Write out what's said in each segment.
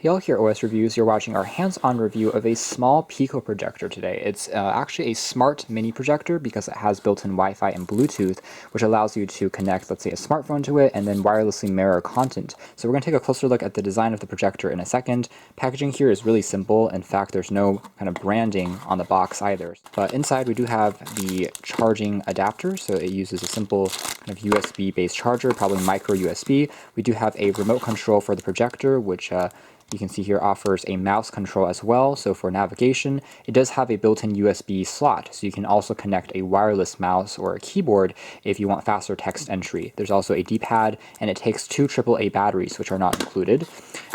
Hey all, here OS Reviews. You're watching our hands-on review of a small Pico projector today. It's actually a smart mini projector because it has built-in Wi-Fi and Bluetooth, which allows you to connect, let's say, a smartphone to it and then wirelessly mirror content. So we're going to take a closer look at the design of the projector in a second. Packaging here is really simple. In fact, there's no kind of branding on the box either. But inside we do have the charging adapter, so it uses a simple kind of USB-based charger, probably micro USB. We do have a remote control for the projector, which you can see here offers a mouse control as well, so for navigation. It does have a built-in USB slot, so you can also connect a wireless mouse or a keyboard if you want faster text entry. There's also a D-pad, and it takes two AAA batteries, which are not included.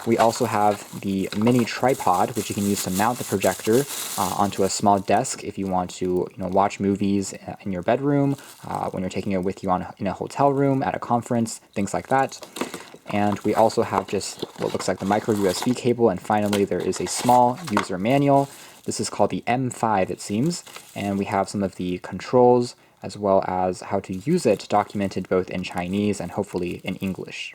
We also have the mini tripod, which you can use to mount the projector onto a small desk if you want to watch movies in your bedroom, when you're taking it with you in a hotel room, at a conference, things like that. And we also have just what looks like the micro USB cable, and finally there is a small user manual. This is called the M5, it seems, and we have some of the controls as well as how to use it documented both in Chinese and hopefully in English.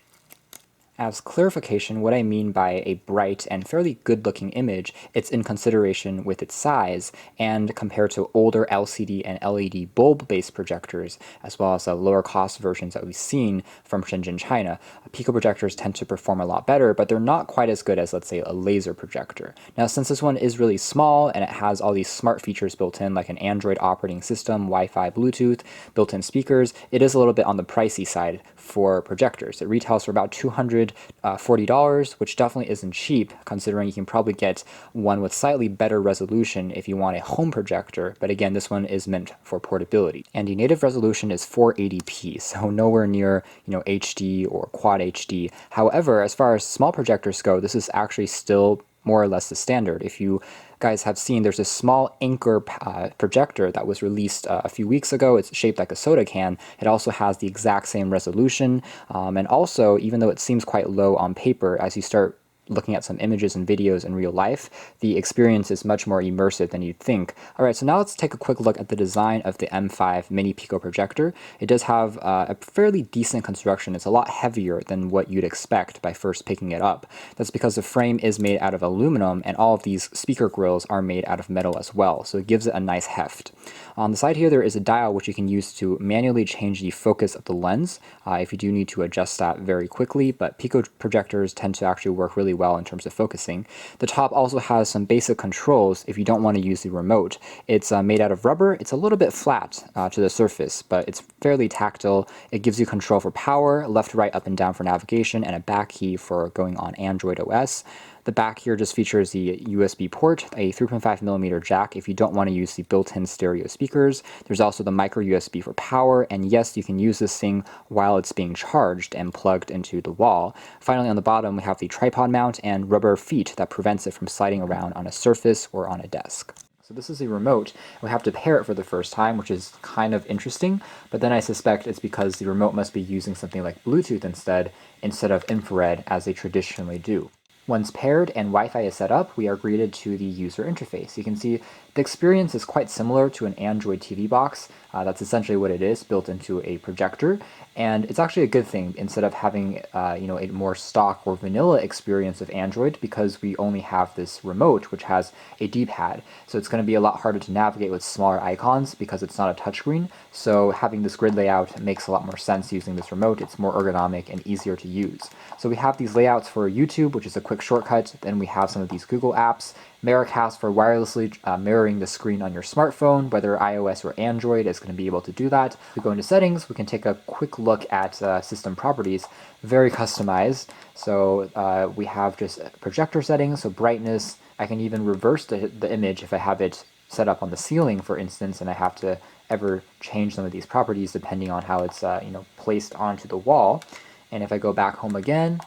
As clarification, what I mean by a bright and fairly good-looking image, it's in consideration with its size and compared to older LCD and LED bulb-based projectors, as well as the lower-cost versions that we've seen from Shenzhen, China. Pico projectors tend to perform a lot better, but they're not quite as good as, let's say, a laser projector. Now, since this one is really small and it has all these smart features built in, like an Android operating system, Wi-Fi, Bluetooth, built-in speakers, it is a little bit on the pricey side for projectors. It retails for about $240, which definitely isn't cheap, considering you can probably get one with slightly better resolution if you want a home projector, but again, this one is meant for portability. And the native resolution is 480p, so nowhere near, HD or Quad HD. However, as far as small projectors go, this is actually still more or less the standard. If you guys have seen, there's a small Anker projector that was released a few weeks ago. It's shaped like a soda can. It also has the exact same resolution, and also, even though it seems quite low on paper, as you start looking at some images and videos in real life, the experience is much more immersive than you'd think. Alright, so now let's take a quick look at the design of the M5 Mini Pico projector. It does have a fairly decent construction. It's a lot heavier than what you'd expect by first picking it up. That's because the frame is made out of aluminum, and all of these speaker grills are made out of metal as well, so it gives it a nice heft. On the side here, there is a dial which you can use to manually change the focus of the lens if you do need to adjust that very quickly, but Pico projectors tend to actually work really well in terms of focusing. The top also has some basic controls if you don't want to use the remote. It's made out of rubber. It's a little bit flat to the surface, but it's fairly tactile. It gives you control for power, left, right, up, and down for navigation, and a back key for going on Android OS. The back here just features the USB port, a 3.5mm jack if you don't want to use the built-in stereo speakers. There's also the micro USB for power, and yes, you can use this thing while it's being charged and plugged into the wall. Finally, on the bottom, we have the tripod mount and rubber feet that prevents it from sliding around on a surface or on a desk. So this is a remote. We have to pair it for the first time, which is kind of interesting, but then I suspect it's because the remote must be using something like Bluetooth instead of infrared as they traditionally do. Once paired and Wi-Fi is set up, we are greeted to the user interface. You can see the experience is quite similar to an Android TV box. That's essentially what it is, built into a projector. And it's actually a good thing instead of having a more stock or vanilla experience of Android, because we only have this remote which has a D-pad. So it's going to be a lot harder to navigate with smaller icons because it's not a touchscreen. So having this grid layout makes a lot more sense using this remote. It's more ergonomic and easier to use. So we have these layouts for YouTube, which is a quick shortcut. Then we have some of these Google apps. Miracast for wirelessly mirroring the screen on your smartphone, whether iOS or Android is going to be able to do that. If we go into settings, we can take a quick look at system properties. Very customized. So we have just projector settings, so brightness. I can even reverse the image if I have it set up on the ceiling, for instance, and I have to ever change some of these properties depending on how it's placed onto the wall. And if I go back home again,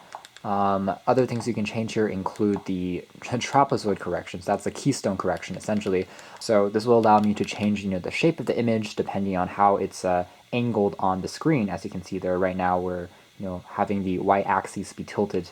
other things you can change here include the trapezoid corrections. That's the keystone correction, essentially. So this will allow me to change, the shape of the image depending on how it's angled on the screen. As you can see there right now, we're having the y-axis be tilted.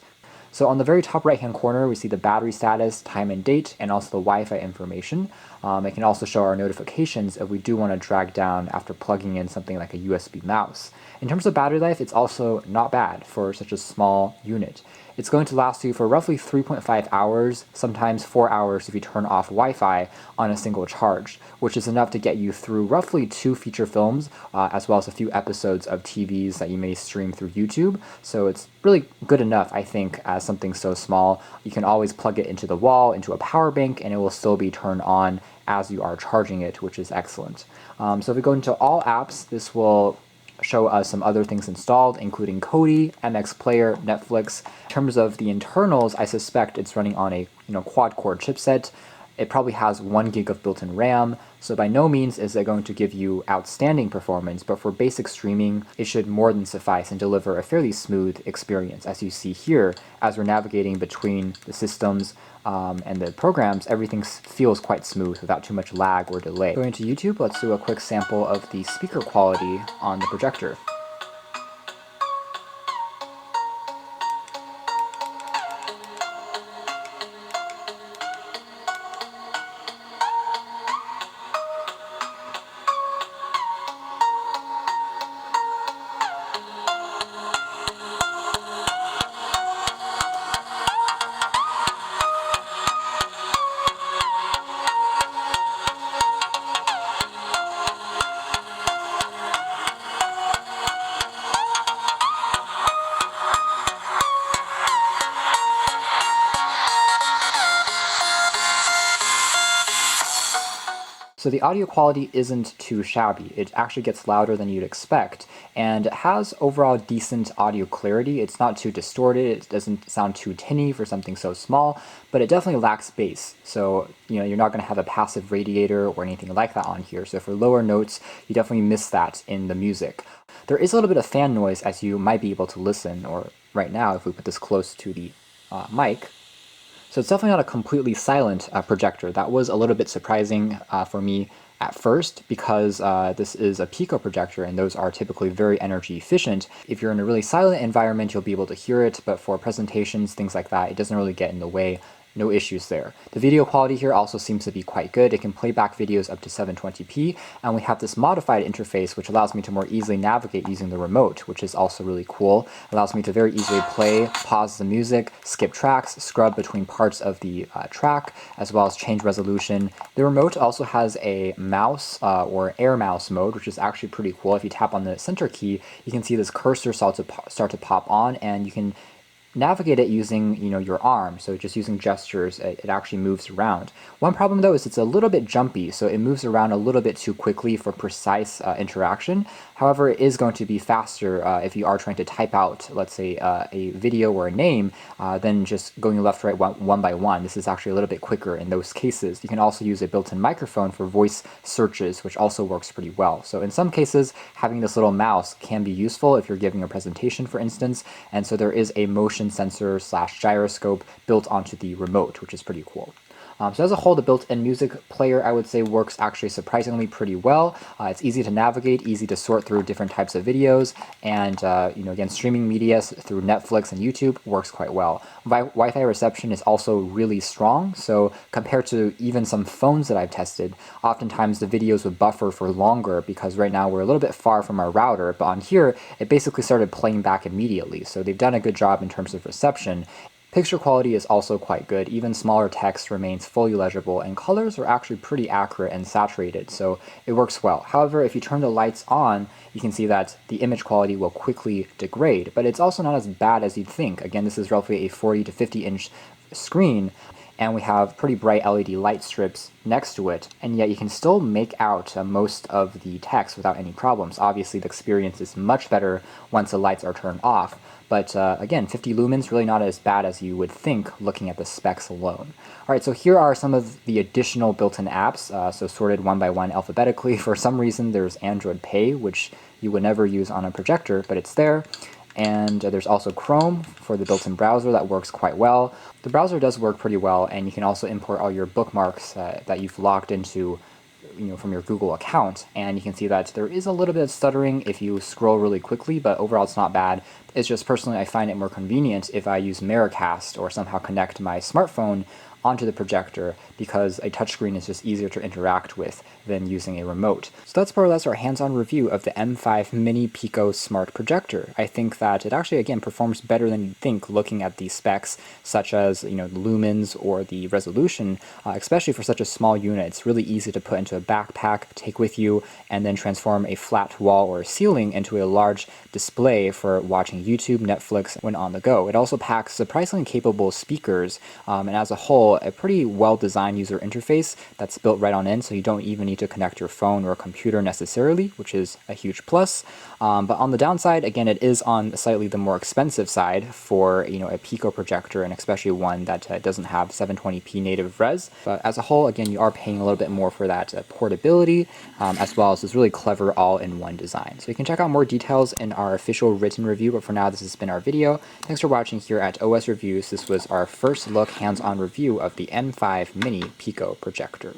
So on the very top right-hand corner, we see the battery status, time and date, and also the Wi-Fi information. It can also show our notifications if we do want to drag down after plugging in something like a USB mouse. In terms of battery life, it's also not bad for such a small unit. it's going to last you for roughly 3.5 hours, sometimes 4 hours if you turn off Wi-Fi on a single charge, which is enough to get you through roughly 2 feature films, as well as a few episodes of TVs that you may stream through YouTube. So it's really good enough, I think, as something so small. You can always plug it into the wall, into a power bank, and it will still be turned on as you are charging it, which is excellent. So if we go into all apps, this will show us some other things installed, including Kodi, MX Player, Netflix. In terms of the internals, I suspect it's running on a quad-core chipset. It probably has 1 gig of built-in RAM, so by no means is it going to give you outstanding performance, but for basic streaming, it should more than suffice and deliver a fairly smooth experience. As you see here, as we're navigating between the systems and the programs, everything feels quite smooth without too much lag or delay. Going to YouTube, let's do a quick sample of the speaker quality on the projector. So the audio quality isn't too shabby. It actually gets louder than you'd expect, and it has overall decent audio clarity. It's not too distorted, it doesn't sound too tinny for something so small, but it definitely lacks bass. So you're not going to have a passive radiator or anything like that on here. So for lower notes, you definitely miss that in the music. There is a little bit of fan noise, as you might be able to listen, or right now if we put this close to the mic. So it's definitely not a completely silent projector. That was a little bit surprising for me at first, because this is a Pico projector and those are typically very energy efficient. If you're in a really silent environment, you'll be able to hear it, but for presentations, things like that, it doesn't really get in the way. No issues there. The video quality here also seems to be quite good. It can play back videos up to 720p, and we have this modified interface which allows me to more easily navigate using the remote, which is also really cool. It allows me to very easily play, pause the music, skip tracks, scrub between parts of the track, as well as change resolution. The remote also has a mouse or air mouse mode, which is actually pretty cool. If you tap on the center key, you can see this cursor start to pop on, and you can navigate it using your arm, so just using gestures, it actually moves around. One problem though is it's a little bit jumpy, so it moves around a little bit too quickly for precise interaction. However, it is going to be faster if you are trying to type out, let's say, a video or a name, than just going left right one by one. This is actually a little bit quicker in those cases. You can also use a built-in microphone for voice searches, which also works pretty well. So in some cases, having this little mouse can be useful if you're giving a presentation, for instance, and so there is a motion sensor / gyroscope built onto the remote, which is pretty cool. So as a whole, the built-in music player, I would say, works actually surprisingly pretty well. It's easy to navigate, easy to sort through different types of videos, and again, streaming media through Netflix and YouTube works quite well. Wi-Fi reception is also really strong, so compared to even some phones that I've tested, oftentimes the videos would buffer for longer because right now we're a little bit far from our router, but on here, it basically started playing back immediately, so they've done a good job in terms of reception. Picture quality is also quite good. Even smaller text remains fully legible, and colors are actually pretty accurate and saturated, so it works well. However, if you turn the lights on, you can see that the image quality will quickly degrade, but it's also not as bad as you'd think. Again, this is roughly a 40 to 50 inch screen, and we have pretty bright LED light strips next to it, and yet you can still make out most of the text without any problems. Obviously, the experience is much better once the lights are turned off, but again, 50 lumens, really not as bad as you would think looking at the specs alone. All right, so here are some of the additional built-in apps, so sorted one by one alphabetically. For some reason, there's Android Pay, which you would never use on a projector, but it's there. And there's also Chrome for the built-in browser that works quite well. The browser does work pretty well, and you can also import all your bookmarks that you've logged into from your Google account, and you can see that there is a little bit of stuttering if you scroll really quickly, but overall it's not bad. It's just personally I find it more convenient if I use Miracast or somehow connect my smartphone onto the projector, because a touchscreen is just easier to interact with than using a remote. So that's more or less our hands-on review of the M5 Mini Pico Smart Projector. I think that it actually, again, performs better than you'd think looking at the specs, such as, the lumens or the resolution, especially for such a small unit. It's really easy to put into a backpack, take with you, and then transform a flat wall or ceiling into a large display for watching YouTube, Netflix when on the go. It also packs surprisingly capable speakers, and as a whole, a pretty well-designed user interface that's built right on in, so you don't even need to connect your phone or computer necessarily, which is a huge plus. But on the downside, again, it is on slightly the more expensive side for a Pico projector, and especially one that doesn't have 720p native res. But as a whole, again, you are paying a little bit more for that portability, as well as this really clever all-in-one design. So you can check out more details in our official written review, but for now, this has been our video. Thanks for watching here at OS Reviews. This was our first look hands-on review of the M5 Mini Pico projector.